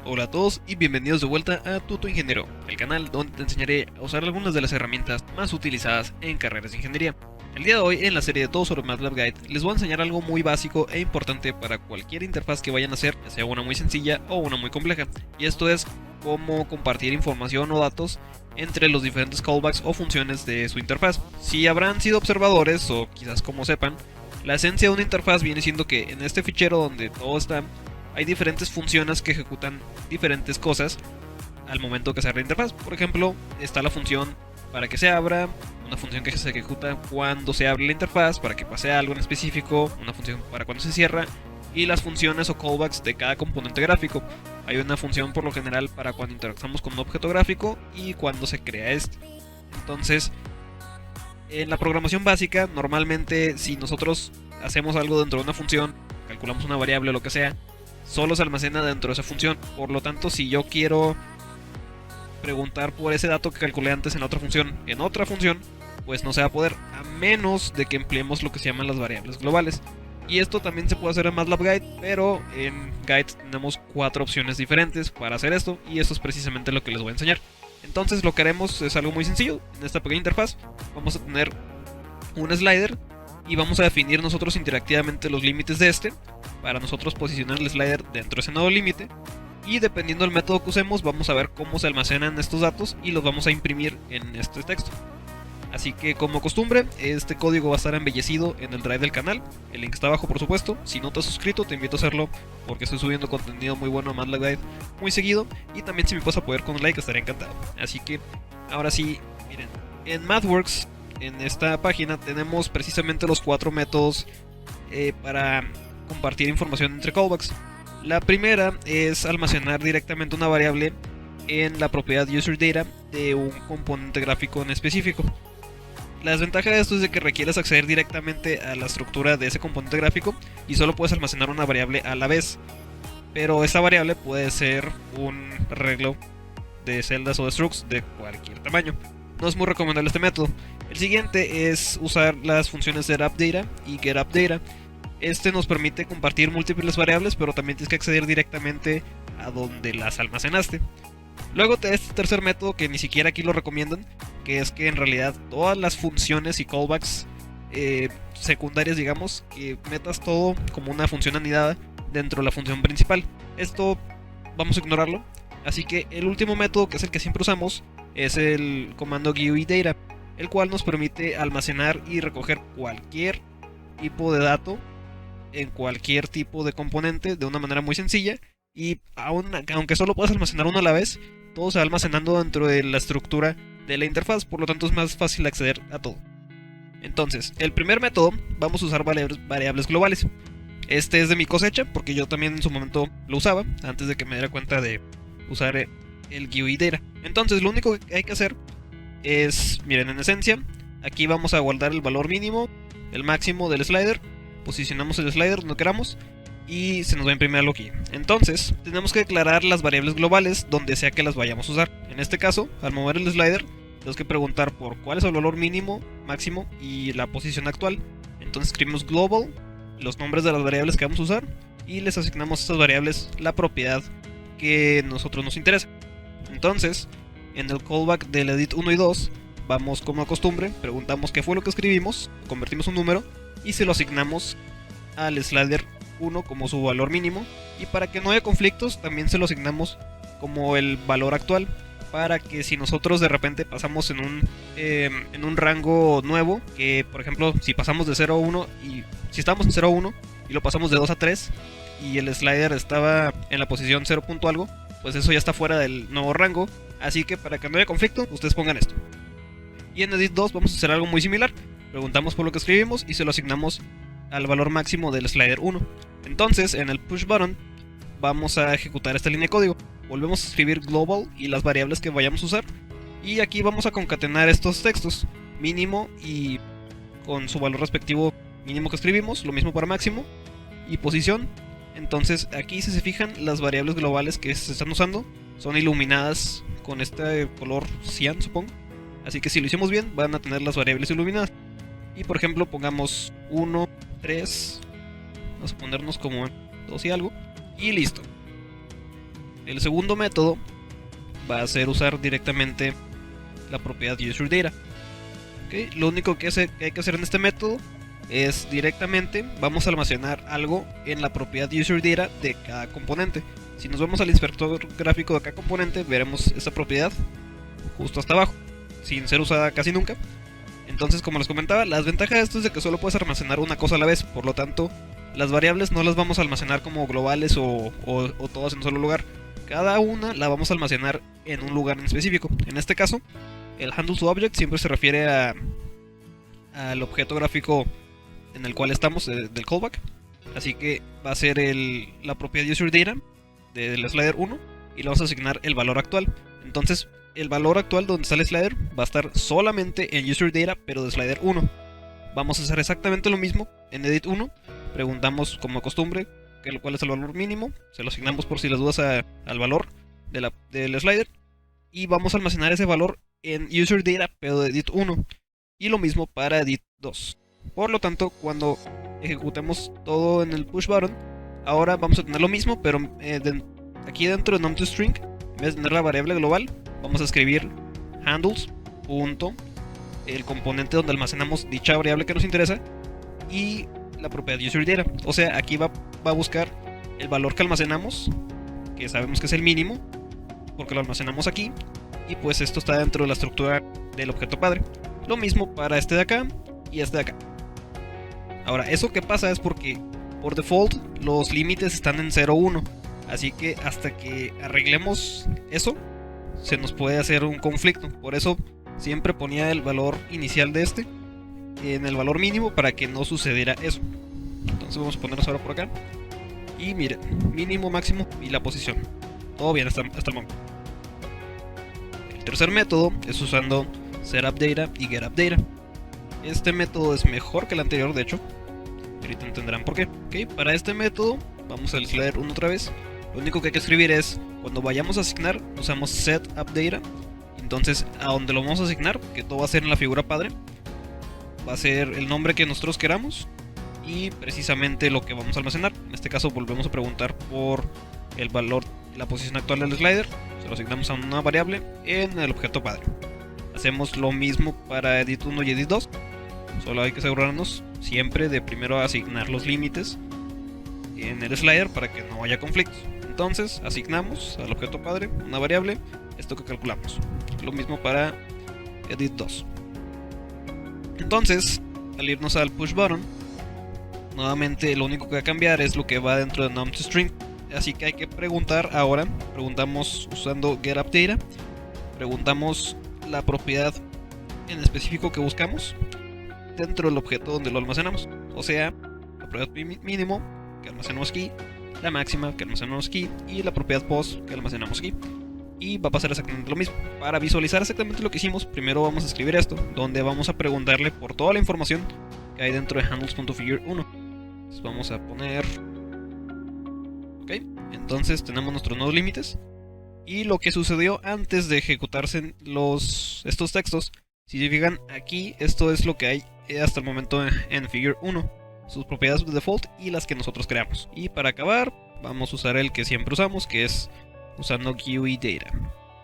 Hola a todos y bienvenidos de vuelta a Tuto Ingeniero, el canal donde te enseñaré a usar algunas de las herramientas más utilizadas en carreras de ingeniería. El día de hoy, en la serie de todo sobre MATLAB Guide, les voy a enseñar algo muy básico e importante para cualquier interfaz que vayan a hacer, ya sea una muy sencilla o una muy compleja, y esto es cómo compartir información o datos entre los diferentes callbacks o funciones de su interfaz. Si habrán sido observadores o quizás como sepan, la esencia de una interfaz viene siendo que en este fichero donde todo está, hay diferentes funciones que ejecutan diferentes cosas al momento que se abre la interfaz. Por ejemplo, está la función para que se abra, una función que se ejecuta cuando se abre la interfaz, para que pase algo en específico, una función para cuando se cierra, y las funciones o callbacks de cada componente gráfico. Hay una función por lo general para cuando interactuamos con un objeto gráfico y cuando se crea este. Entonces, en la programación básica, normalmente si nosotros hacemos algo dentro de una función, calculamos una variable o lo que sea, solo se almacena dentro de esa función. Por lo tanto, si yo quiero preguntar por ese dato que calculé antes en otra función, pues no se va a poder, a menos de que empleemos lo que se llaman las variables globales. Y esto también se puede hacer en MATLAB Guide, pero en Guide tenemos 4 opciones diferentes para hacer esto, y eso es precisamente lo que les voy a enseñar. Entonces lo que haremos es algo muy sencillo. En esta pequeña interfaz vamos a tener un slider y vamos a definir nosotros interactivamente los límites de este para nosotros posicionar el slider dentro de ese nuevo límite, y dependiendo del método que usemos vamos a ver cómo se almacenan estos datos y los vamos a imprimir en este texto. Así que, como costumbre, este código va a estar embellecido en el drive del canal. El link está abajo, por supuesto. Si no te has suscrito, te invito a hacerlo porque estoy subiendo contenido muy bueno a MATLAB Guide muy seguido. Y también, si me puedes apoyar con un like, estaría encantado. Así que, ahora sí, miren, en MathWorks, en esta página, tenemos precisamente los 4 métodos para compartir información entre callbacks. La primera es almacenar directamente una variable en la propiedad userData de un componente gráfico en específico. La desventaja de esto es de que requieres acceder directamente a la estructura de ese componente gráfico y solo puedes almacenar una variable a la vez. Pero esa variable puede ser un arreglo de celdas o de structs de cualquier tamaño. No es muy recomendable este método. El siguiente es usar las funciones setUpData y getUpData. Este nos permite compartir múltiples variables, pero también tienes que acceder directamente a donde las almacenaste. Luego está este tercer método que ni siquiera aquí lo recomiendan, que es que en realidad todas las funciones y callbacks secundarias, digamos, que metas todo como una función anidada dentro de la función principal. Esto vamos a ignorarlo. Así que el último método, que es el que siempre usamos, es el comando GUIData, el cual nos permite almacenar y recoger cualquier tipo de dato en cualquier tipo de componente de una manera muy sencilla. Y aunque solo puedas almacenar uno a la vez, todo se va almacenando dentro de la estructura de la interfaz, por lo tanto es más fácil acceder a todo. Entonces, el primer método, vamos a usar variables globales. Este es de mi cosecha, porque yo también en su momento lo usaba, antes de que me diera cuenta de usar el GUIData. Entonces, lo único que hay que hacer es, miren, en esencia, aquí vamos a guardar el valor mínimo, el máximo del slider, posicionamos el slider donde queramos, y se nos va a imprimir algo aquí. Entonces, tenemos que declarar las variables globales donde sea que las vayamos a usar. En este caso, al mover el slider, tenemos que preguntar por cuál es el valor mínimo, máximo y la posición actual. Entonces escribimos global, los nombres de las variables que vamos a usar, y les asignamos a estas variables la propiedad que a nosotros nos interesa. Entonces, en el callback del edit 1 y 2, vamos como de costumbre, preguntamos qué fue lo que escribimos, convertimos un número y se lo asignamos al slider 1 como su valor mínimo, y para que no haya conflictos también se lo asignamos como el valor actual, para que si nosotros de repente pasamos en un rango nuevo, que por ejemplo si pasamos de 0 a 1 y si estamos en 0 a 1 y lo pasamos de 2 a 3 y el slider estaba en la posición 0. Algo, pues eso ya está fuera del nuevo rango. Así que para que no haya conflicto, ustedes pongan esto. Y en edit 2 vamos a hacer algo muy similar. Preguntamos por lo que escribimos y se lo asignamos al valor máximo del slider 1. Entonces, en el push button vamos a ejecutar esta línea de código. Volvemos a escribir global y las variables que vayamos a usar. Y aquí vamos a concatenar estos textos, mínimo y con su valor respectivo mínimo que escribimos, lo mismo para máximo y posición. Entonces aquí, si se fijan, las variables globales que se están usando son iluminadas con este color cian, supongo. Así que si lo hicimos bien, van a tener las variables iluminadas. Y por ejemplo, pongamos 1, 3, vamos a ponernos como 2 y algo, y listo. El segundo método va a ser usar directamente la propiedad userData. ¿Okay? Lo único que hay que hacer en este método es directamente vamos a almacenar algo en la propiedad userData de cada componente. Si nos vamos al inspector gráfico de cada componente, veremos esta propiedad justo hasta abajo, sin ser usada casi nunca. Entonces, como les comentaba, las ventajas de esto es de que solo puedes almacenar una cosa a la vez. Por lo tanto, las variables no las vamos a almacenar como globales o todas en un solo lugar. Cada una la vamos a almacenar en un lugar en específico. En este caso, el handleToObject siempre se refiere al objeto gráfico en el cual estamos del callback. Así que va a ser la propiedad userData del slider 1 y le vamos a asignar el valor actual. Entonces, el valor actual donde está el slider va a estar solamente en userData, pero de slider 1. Vamos a hacer exactamente lo mismo en edit 1. Preguntamos como costumbre cuál es el valor mínimo. Se lo asignamos por si las dudas al valor del slider. Y vamos a almacenar ese valor en userData, pero de edit 1. Y lo mismo para edit 2. Por lo tanto, cuando ejecutemos todo en el push button, ahora vamos a tener lo mismo, pero aquí dentro de num2string, en vez de tener la variable global, vamos a escribir handles. El componente donde almacenamos dicha variable que nos interesa y la propiedad userData. O sea, aquí va a buscar el valor que almacenamos, que sabemos que es el mínimo, porque lo almacenamos aquí, y pues esto está dentro de la estructura del objeto padre. Lo mismo para este de acá y este de acá. Ahora, eso que pasa es porque por default los límites están en 0, 1. Así que hasta que arreglemos eso, se nos puede hacer un conflicto. Por eso siempre ponía el valor inicial de este en el valor mínimo para que no sucediera eso. Entonces vamos a ponernos ahora por acá. Y miren, mínimo, máximo y la posición. Todo bien hasta el momento. El tercer método es usando setUpData y getUpData. Este método es mejor que el anterior, de hecho. Ahorita entenderán por qué. Okay, para este método, vamos al slider 1 otra vez. Lo único que hay que escribir es, cuando vayamos a asignar, usamos setUpData. Entonces, a donde lo vamos a asignar, que todo va a ser en la figura padre, va a ser el nombre que nosotros queramos y precisamente lo que vamos a almacenar. En este caso, volvemos a preguntar por el valor, la posición actual del slider. Se lo asignamos a una variable en el objeto padre. Hacemos lo mismo para edit 1 y edit 2. Solo hay que asegurarnos siempre de primero asignar los límites en el slider para que no haya conflictos. Entonces asignamos al objeto padre una variable, esto que calculamos. Lo mismo para edit 2. Entonces, al irnos al push button, nuevamente lo único que va a cambiar es lo que va dentro de num2string. Así que hay que preguntar ahora, preguntamos usando getUpData, preguntamos la propiedad en específico que buscamos dentro del objeto donde lo almacenamos. O sea, la propiedad mínimo que almacenamos aquí, la máxima que almacenamos aquí y la propiedad post que almacenamos aquí. Y va a pasar exactamente lo mismo. Para visualizar exactamente lo que hicimos, primero vamos a escribir esto, donde vamos a preguntarle por toda la información que hay dentro de handles.figure1. Entonces vamos a poner... Ok, entonces tenemos nuestros nuevos límites. Y lo que sucedió antes de ejecutarse estos textos, si se fijan aquí, esto es lo que hay hasta el momento en Figure 1. Sus propiedades de default y las que nosotros creamos. Y para acabar, vamos a usar el que siempre usamos, que es usando GUIData.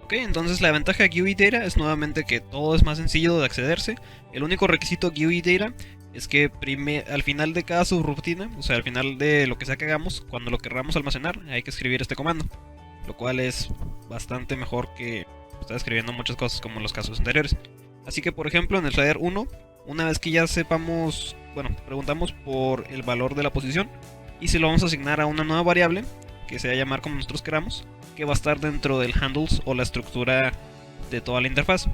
Ok, entonces la ventaja de GUIData es nuevamente que todo es más sencillo de accederse. El único requisito de GUIData es que al final de cada subrutina, o sea, al final de lo que sea que hagamos, cuando lo queramos almacenar, hay que escribir este comando. Lo cual es bastante mejor que estar escribiendo muchas cosas como en los casos anteriores. Así que, por ejemplo, en el slider 1, una vez que ya sepamos, bueno, preguntamos por el valor de la posición y se lo vamos a asignar a una nueva variable que se va a llamar como nosotros queramos, que va a estar dentro del handles o la estructura de toda la interfaz.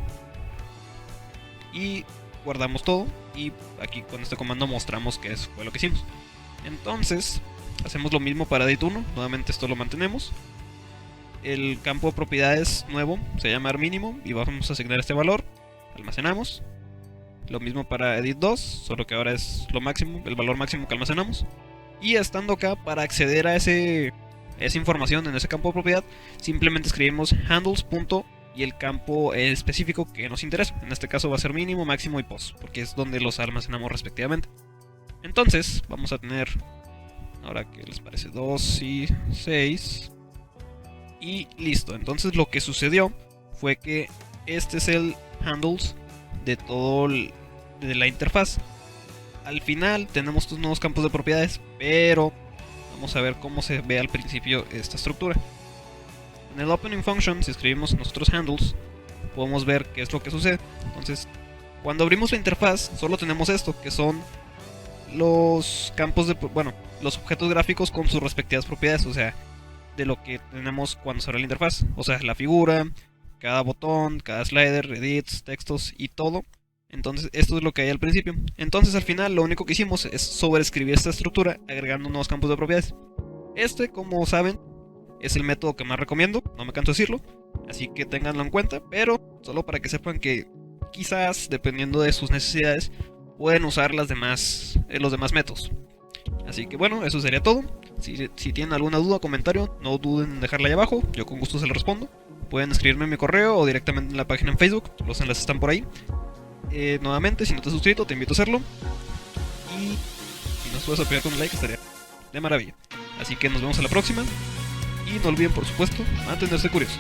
Y guardamos todo y aquí con este comando mostramos que eso fue lo que hicimos. Entonces, hacemos lo mismo para edit 1, nuevamente esto lo mantenemos. El campo de propiedades nuevo se llama mínimo y vamos a asignar este valor. Almacenamos. Lo mismo para edit 2, solo que ahora es lo máximo, el valor máximo que almacenamos. Y estando acá, para acceder a esa información en ese campo de propiedad, simplemente escribimos handles. Y el campo específico que nos interesa. En este caso va a ser mínimo, máximo y post, porque es donde los almacenamos respectivamente. Entonces vamos a tener, ahora que les parece, 2 y 6. y listo. Entonces lo que sucedió fue que este es el handles de de la interfaz. Al final tenemos estos nuevos campos de propiedades, pero vamos a ver cómo se ve al principio esta estructura. En el opening function, si escribimos nosotros handles, podemos ver qué es lo que sucede. Entonces, cuando abrimos la interfaz, solo tenemos esto, que son los campos de, los objetos gráficos con sus respectivas propiedades, o sea, de lo que tenemos cuando se abre la interfaz, o sea, la figura, cada botón, cada slider, edits, textos y todo. Entonces, esto es lo que hay al principio. Entonces, al final, lo único que hicimos es sobreescribir esta estructura agregando nuevos campos de propiedades. Este, como saben, es el método que más recomiendo, no me canso de decirlo, así que ténganlo en cuenta, pero solo para que sepan que quizás, dependiendo de sus necesidades, pueden usar los demás métodos. Así que bueno, eso sería todo. Si tienen alguna duda o comentario, no duden en dejarla ahí abajo, yo con gusto se lo respondo. Pueden escribirme en mi correo o directamente en la página en Facebook, los enlaces están por ahí. Nuevamente, si no te has suscrito, te invito a hacerlo. Y si nos puedes apoyar con un like, estaría de maravilla. Así que nos vemos a la próxima. Y no olviden, por supuesto, mantenerse curiosos.